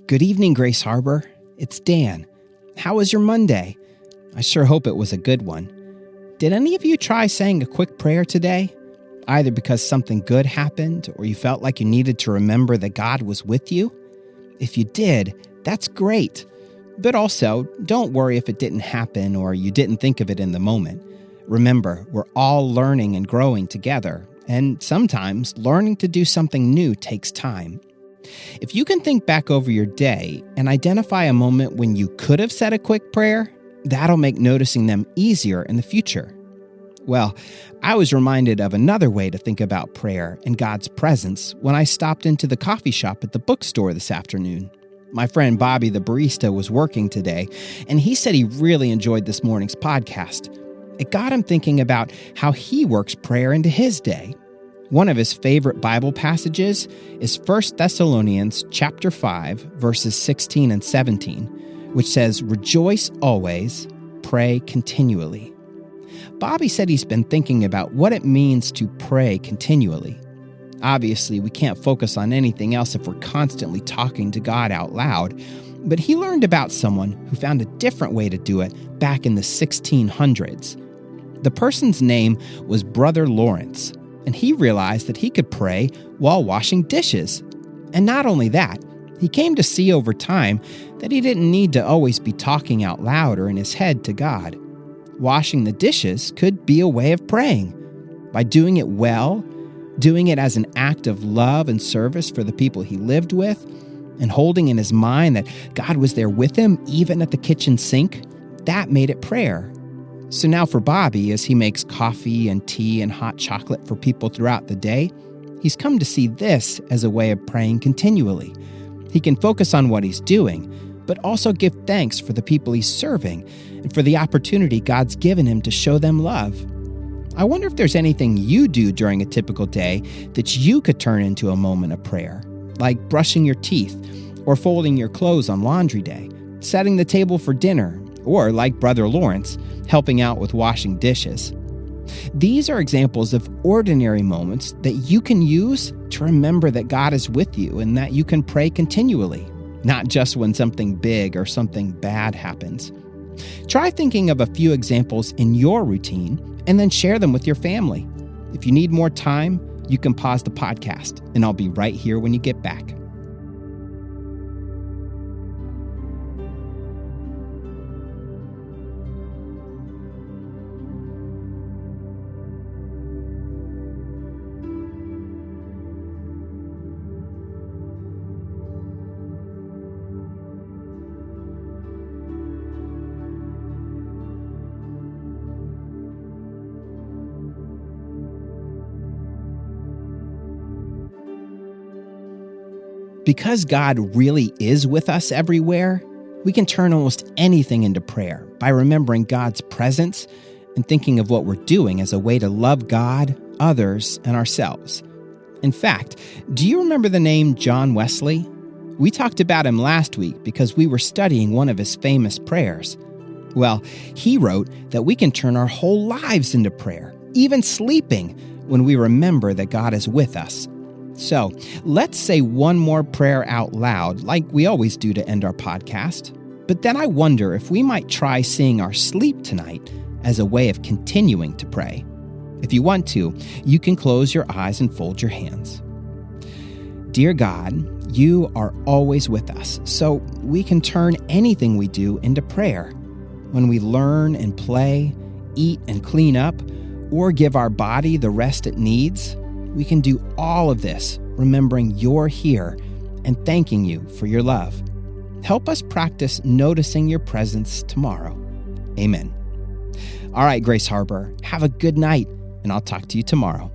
Good evening, Grace Harbor. It's Dan. How was your Monday? I sure hope it was a good one. Did any of you try saying a quick prayer today? Either because something good happened or you felt like you needed to remember that God was with you? If you did, that's great. But also, don't worry if it didn't happen or you didn't think of it in the moment. Remember, we're all learning and growing together, and sometimes learning to do something new takes time. If you can think back over your day and identify a moment when you could have said a quick prayer, that'll make noticing them easier in the future. Well, I was reminded of another way to think about prayer and God's presence when I stopped into the coffee shop at the bookstore this afternoon. My friend Bobby, the barista, was working today, and he said he really enjoyed this morning's podcast. It got him thinking about how he works prayer into his day. One of his favorite Bible passages is 1 Thessalonians chapter 5, verses 16 and 17, which says, "Rejoice always, pray continually." Bobby said he's been thinking about what it means to pray continually. Obviously, we can't focus on anything else if we're constantly talking to God out loud, but he learned about someone who found a different way to do it back in the 1600s. The person's name was Brother Lawrence, and he realized that he could pray while washing dishes. And not only that, he came to see over time that he didn't need to always be talking out loud or in his head to God. Washing the dishes could be a way of praying. By doing it well, doing it as an act of love and service for the people he lived with, and holding in his mind that God was there with him even at the kitchen sink, that made it prayer. So now for Bobby, as he makes coffee and tea and hot chocolate for people throughout the day, he's come to see this as a way of praying continually. He can focus on what he's doing, but also give thanks for the people he's serving and for the opportunity God's given him to show them love. I wonder if there's anything you do during a typical day that you could turn into a moment of prayer, like brushing your teeth or folding your clothes on laundry day, setting the table for dinner, or like Brother Lawrence, helping out with washing dishes. These are examples of ordinary moments that you can use to remember that God is with you and that you can pray continually, not just when something big or something bad happens. Try thinking of a few examples in your routine and then share them with your family. If you need more time, you can pause the podcast, and I'll be right here when you get back. Because God really is with us everywhere, we can turn almost anything into prayer by remembering God's presence and thinking of what we're doing as a way to love God, others, and ourselves. In fact, do you remember the name John Wesley? We talked about him last week because we were studying one of his famous prayers. Well, he wrote that we can turn our whole lives into prayer, even sleeping, when we remember that God is with us. So, let's say one more prayer out loud, like we always do to end our podcast. But then I wonder if we might try seeing our sleep tonight as a way of continuing to pray. If you want to, you can close your eyes and fold your hands. Dear God, you are always with us, so we can turn anything we do into prayer. When we learn and play, eat and clean up, or give our body the rest it needs, we can do all of this remembering you're here and thanking you for your love. Help us practice noticing your presence tomorrow. Amen. All right, Grace Harbor, have a good night, and I'll talk to you tomorrow.